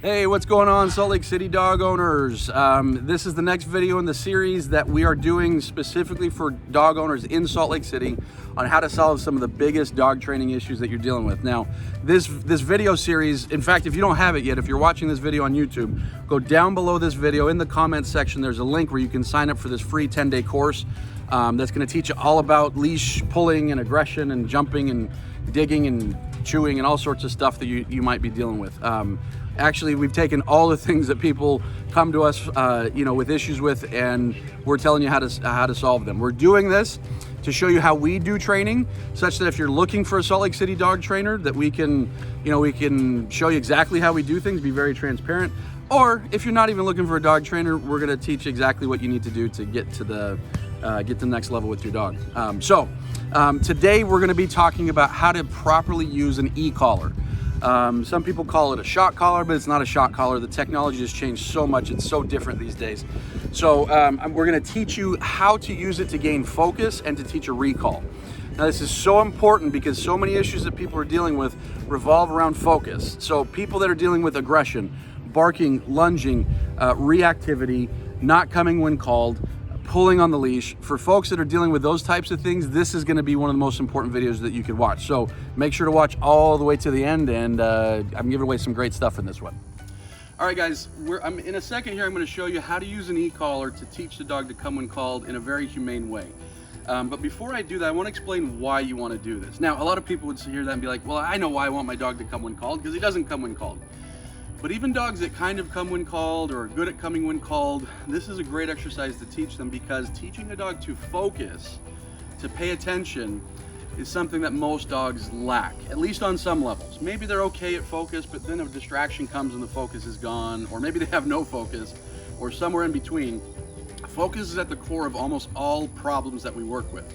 Hey, what's going on, Salt Lake City dog owners? This is the next video in the series that we are doing specifically for dog owners in Salt Lake City on how to solve some of the biggest dog training issues that you're dealing with. Now, this video series, in fact, if you don't have it yet, if you're watching this video on YouTube, go down below this video in the comments section. There's a link where you can sign up for this free 10-day course that's going to teach you all about leash pulling and aggression and jumping and digging and chewing and all sorts of stuff that you might be dealing with. Actually, we've taken all the things that people come to us, with issues with, and we're telling you how to solve them. We're doing this to show you how we do training, such that if you're looking for a Salt Lake City dog trainer, that we can show you exactly how we do things, be very transparent. Or if you're not even looking for a dog trainer, we're going to teach you exactly what you need to do to get to the next level with your dog. Today we're going to be talking about how to properly use an e-collar. Some people call it a shock collar, but it's not a shock collar. The technology has changed so much. It's so different these days. So we're going to teach you how to use it to gain focus and to teach a recall. Now, this is so important because so many issues that people are dealing with revolve around focus. So people that are dealing with aggression, barking, lunging, reactivity, not coming when called, pulling on the leash. For folks that are dealing with those types of things, this is going to be one of the most important videos that you could watch. So make sure to watch all the way to the end, and I'm giving away some great stuff in this one. All right, guys, in a second here, I'm going to show you how to use an e-collar to teach the dog to come when called in a very humane way. But before I do that, I want to explain why you want to do this. Now, a lot of people would hear that and be like, well, I know why I want my dog to come when called, because he doesn't come when called. But even dogs that kind of come when called or are good at coming when called, this is a great exercise to teach them, because teaching a dog to focus, to pay attention, is something that most dogs lack, at least on some levels. Maybe they're okay at focus, but then a distraction comes and the focus is gone, or maybe they have no focus, or somewhere in between. Focus is at the core of almost all problems that we work with.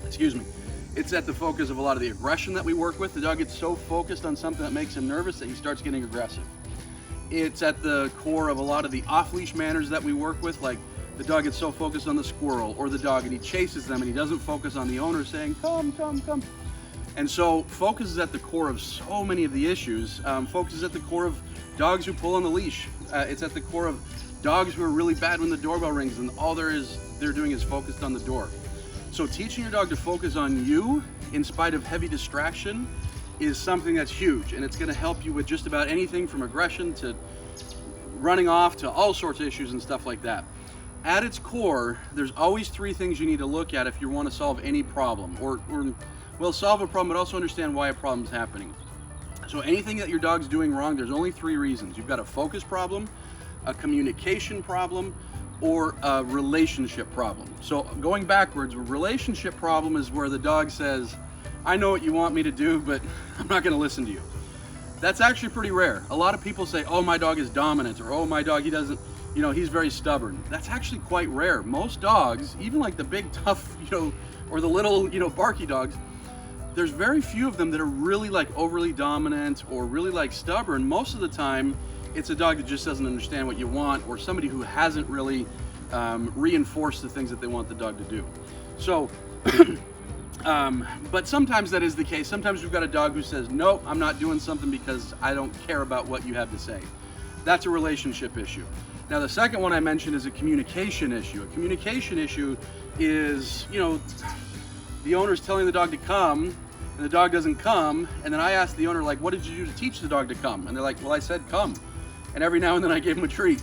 Excuse me. It's at the focus of a lot of the aggression that we work with. The dog gets so focused on something that makes him nervous that he starts getting aggressive. It's at the core of a lot of the off-leash manners that we work with, like the dog gets so focused on the squirrel or the dog and he chases them and he doesn't focus on the owner saying, come, come, come. And so focus is at the core of so many of the issues. Focus is at the core of dogs who pull on the leash. It's at the core of dogs who are really bad when the doorbell rings and all they're doing is focused on the door. So teaching your dog to focus on you in spite of heavy distraction is something that's huge, and it's going to help you with just about anything from aggression to running off to all sorts of issues and stuff like that. At its core, there's always three things you need to look at if you want to solve any problem, or solve a problem, but also understand why a problem is happening. So anything that your dog's doing wrong, there's only three reasons. You've got a focus problem, a communication problem, or a relationship problem. So going backwards, a relationship problem is where the dog says, I know what you want me to do, but I'm not gonna listen to you. That's actually pretty rare. A lot of people say, oh, my dog is dominant, or oh, my dog, he doesn't, he's very stubborn. That's actually quite rare. Most dogs, even like the big tough, or the little, barky dogs, there's very few of them that are really like overly dominant or really like stubborn. Most of the time, it's a dog that just doesn't understand what you want, or somebody who hasn't really reinforced the things that they want the dog to do. So, but sometimes that is the case. Sometimes we've got a dog who says, nope, I'm not doing something because I don't care about what you have to say. That's a relationship issue. Now, the second one I mentioned is a communication issue. A communication issue is, the owner's telling the dog to come, and the dog doesn't come, and then I ask the owner, like, what did you do to teach the dog to come? And they're like, well, I said come. And every now and then I gave him a treat.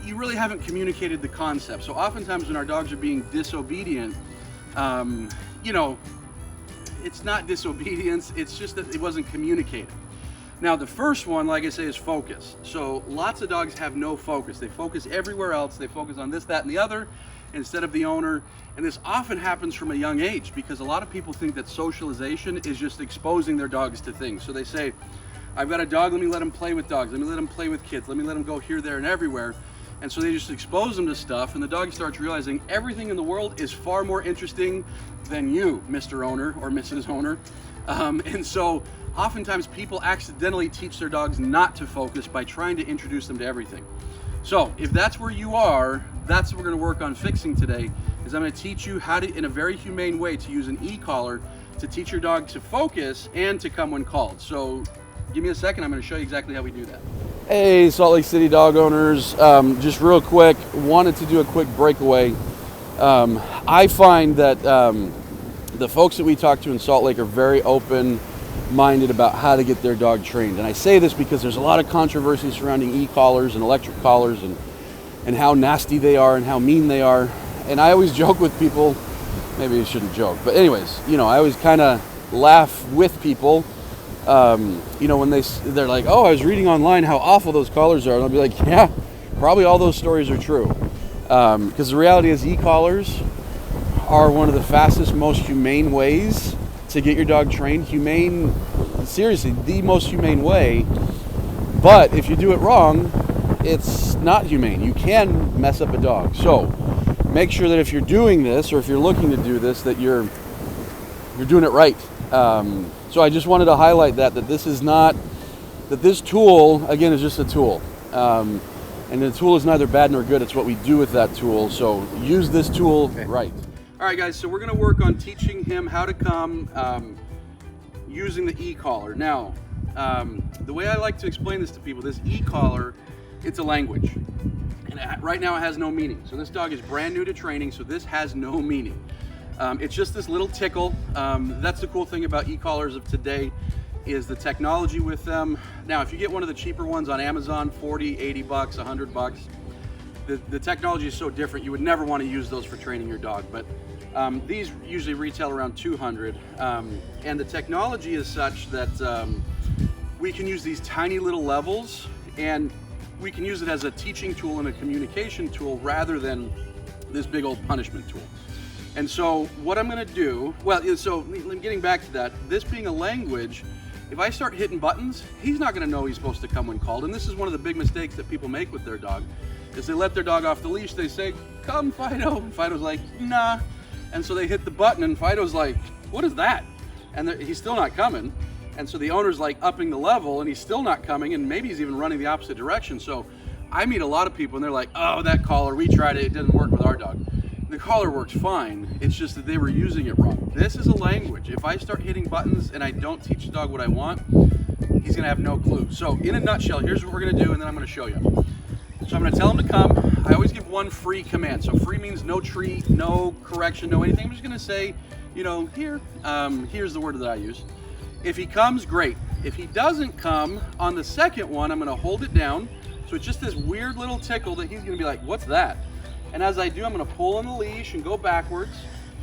You really haven't communicated the concept. So oftentimes when our dogs are being disobedient, it's not disobedience, it's just that it wasn't communicated. Now, the first one, like I say, is focus. So lots of dogs have no focus. They focus everywhere else. They focus on this, that, and the other instead of the owner. And this often happens from a young age, because a lot of people think that socialization is just exposing their dogs to things. So they say, I've got a dog, let me let him play with dogs, let me let him play with kids, let me let him go here, there, and everywhere. And so they just expose them to stuff, and the dog starts realizing everything in the world is far more interesting than you, Mr. Owner or Mrs. Owner. And so oftentimes people accidentally teach their dogs not to focus by trying to introduce them to everything. So if that's where you are, that's what we're going to work on fixing today. Is I'm going to teach you how to, in a very humane way, to use an e-collar to teach your dog to focus and to come when called. So give me a second. I'm going to show you exactly how we do that. Hey, Salt Lake City dog owners. Just real quick, wanted to do a quick breakaway. I find that the folks that we talk to in Salt Lake are very open-minded about how to get their dog trained. And I say this because there's a lot of controversy surrounding e-collars and electric collars and how nasty they are and how mean they are. And I always joke with people, maybe I shouldn't joke, but anyways, you know, I always kind of laugh with people, you know, when they're like, oh, I was reading online how awful those collars are. And I'll be like, yeah, probably all those stories are true. Because the reality is e-collars are one of the fastest, most humane ways to get your dog trained. Humane, seriously, the most humane way. But if you do it wrong, it's not humane. You can mess up a dog. So make sure that if you're doing this, or if you're looking to do this, that you're doing it right. So I just wanted to highlight that this is not, that this tool, again, is just a tool. And the tool is neither bad nor good. It's what we do with that tool. So use this tool right. All right, guys, so we're going to work on teaching him how to come using the e-collar. Now, the way I like to explain this to people, this e-collar, it's a language. And right now it has no meaning. So this dog is brand new to training, so this has no meaning. It's just this little tickle. That's the cool thing about e-collars of today, is the technology with them. Now, if you get one of the cheaper ones on Amazon, 40, 80 bucks, 100 bucks, the technology is so different, you would never want to use those for training your dog. But these usually retail around 200. And the technology is such that we can use these tiny little levels, and we can use it as a teaching tool and a communication tool rather than this big old punishment tool. And so what I'm going to do, well, so getting back to that, this being a language, if I start hitting buttons, he's not going to know he's supposed to come when called. And this is one of the big mistakes that people make with their dog, is they let their dog off the leash. They say, come, Fido. And Fido's like, nah. And so they hit the button, and Fido's like, what is that? And he's still not coming. And so the owner's like upping the level, and he's still not coming, and maybe he's even running the opposite direction. So I meet a lot of people, and they're like, oh, that collar, we tried it. It didn't work with our dog. The collar works fine. It's just that they were using it wrong. This is a language. If I start hitting buttons and I don't teach the dog what I want, he's gonna have no clue. So in a nutshell, here's what we're gonna do, and then I'm gonna show you. So I'm gonna tell him to come. I always give one free command. So free means no treat, no correction, no anything. I'm just gonna say, you know, here, here's the word that I use. If he comes, great. If he doesn't come, on the second one, I'm gonna hold it down. So it's just this weird little tickle that he's gonna be like, what's that? And as I do, I'm going to pull on the leash and go backwards.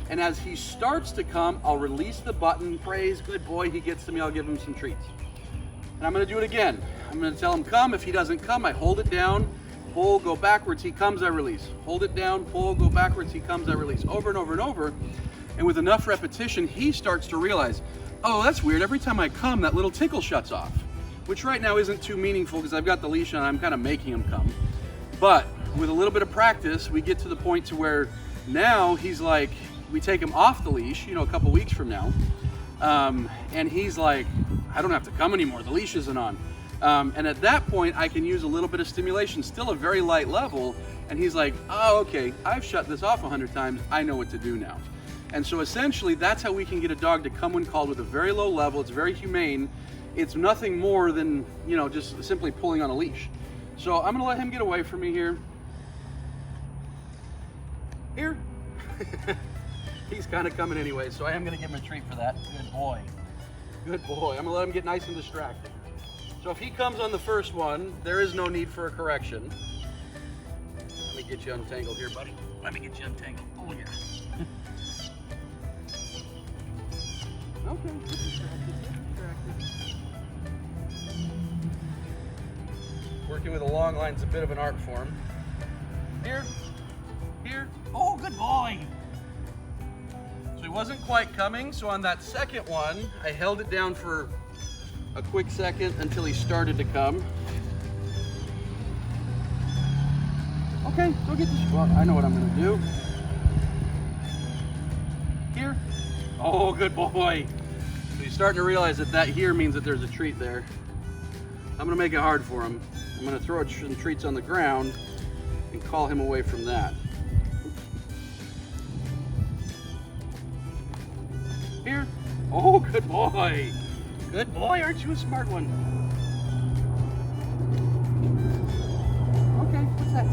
And as he starts to come, I'll release the button. Praise, good boy, he gets to me, I'll give him some treats. And I'm going to do it again. I'm going to tell him come. If he doesn't come, I hold it down, pull, go backwards, he comes, I release. Hold it down, pull, go backwards, he comes, I release. Over and over and over. And with enough repetition, he starts to realize, oh, that's weird. Every time I come, that little tickle shuts off. Which right now isn't too meaningful because I've got the leash on, I'm kind of making him come. But with a little bit of practice, we get to the point to where now he's like, we take him off the leash, you know, a couple weeks from now, and he's like, I don't have to come anymore, the leash isn't on. And at that point, I can use a little bit of stimulation, still a very light level, and he's like, oh, okay, I've shut this off 100 times, I know what to do now. And so essentially, that's how we can get a dog to come when called with a very low level. It's very humane. It's nothing more than, you know, just simply pulling on a leash. So I'm gonna let him get away from me here. Here. He's kind of coming anyway, so I am going to give him a treat for that. Good boy. Good boy. I'm going to let him get nice and distracted. So if he comes on the first one, there is no need for a correction. Let me get you untangled here, buddy. Let me get you untangled. Oh, yeah. Okay. Get distracted. Get distracted. Working with a long line is a bit of an art form. Here. Here. Oh, good boy. So he wasn't quite coming, so on that second one, I held it down for a quick second until he started to come. Okay, go get this. Well, I know what I'm gonna do. Here. Oh, good boy. So he's starting to realize that here means that there's a treat there. I'm gonna make it hard for him. I'm gonna throw some treats on the ground and call him away from that. Here. Oh, good boy. Good boy, aren't you a smart one? Okay, what's that?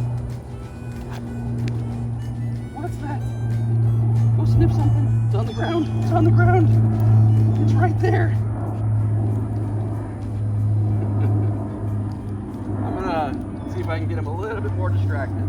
What's that? Go sniff something. It's on the ground. It's on the ground. It's right there. I'm gonna see if I can get him a little bit more distracted.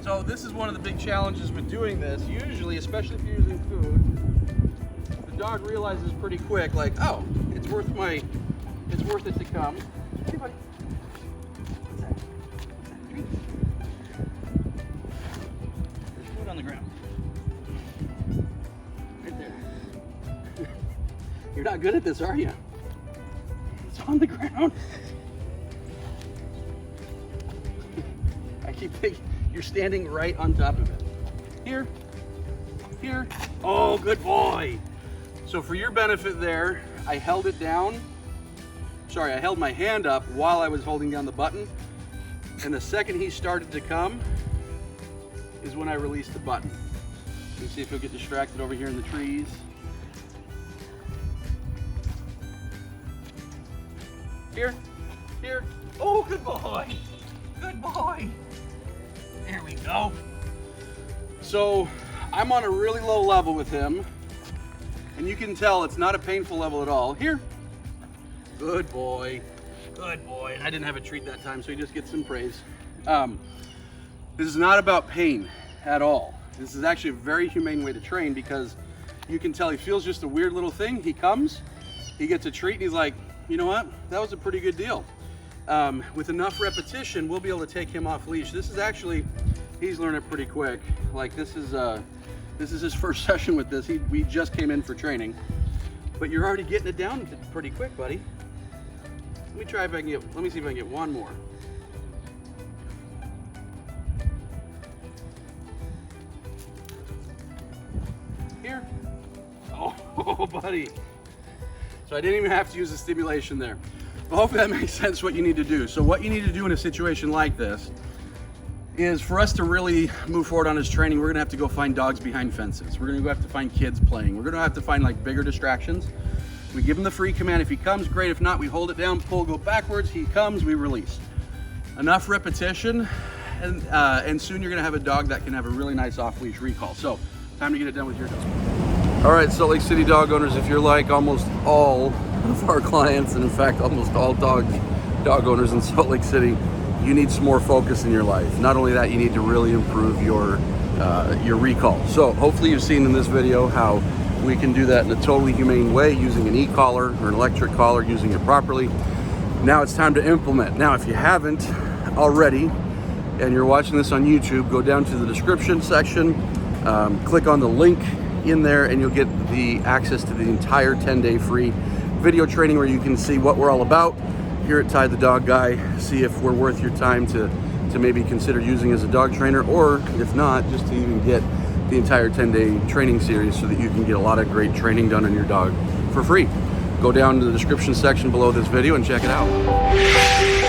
So this is one of the big challenges with doing this. Usually, especially if you're using food, the dog realizes pretty quick, like, oh, it's worth it to come. Hey, buddy. What's that? There's food on the ground. Right there. You're not good at this, are you? It's on the ground. I keep thinking. You're standing right on top of it. Here, here. Oh, good boy. So for your benefit there, I held it down. Sorry, I held my hand up while I was holding down the button. And the second he started to come is when I released the button. Let me see if he'll get distracted over here in the trees. Here, here. Oh, good boy. Good boy. There we go. So I'm on a really low level with him, and you can tell it's not a painful level at all. Here. Good boy. Good boy. And I didn't have a treat that time, so he just gets some praise. This is not about pain at all. This is actually a very humane way to train, because you can tell he feels just a weird little thing. He comes, he gets a treat, and he's like, you know what? That was a pretty good deal. With enough repetition, we'll be able to take him off leash. This is actually, he's learned it pretty quick. Like this is his first session with this. We just came in for training, but you're already getting it down pretty quick, buddy. Let me see if I can get one more. Here. Oh, buddy. So I didn't even have to use the stimulation there. Well, hopefully that makes sense what you need to do. So what you need to do in a situation like this is, for us to really move forward on his training, we're gonna have to go find dogs behind fences. We're gonna have to find kids playing. We're gonna have to find like bigger distractions. We give him the free command. If he comes, great. If not, we hold it down, pull, go backwards. He comes, we release. Enough repetition, and soon you're gonna have a dog that can have a really nice off-leash recall. So, time to get it done with your dog. All right, Salt Lake City dog owners, if you're like almost all of our clients, and in fact, almost all dog owners in Salt Lake City, you need some more focus in your life. Not only that, you need to really improve your recall. So hopefully you've seen in this video how we can do that in a totally humane way, using an e-collar or an electric collar, using it properly. Now it's time to implement. Now, if you haven't already, and you're watching this on YouTube, go down to the description section, click on the link in there, and you'll get the access to the entire 10-day free video training where you can see what we're all about here at Ty the Dog Guy, see if we're worth your time to maybe consider using as a dog trainer, or if not, just to even get the entire 10-day training series so that you can get a lot of great training done on your dog for free. Go down to the description section below this video and check it out.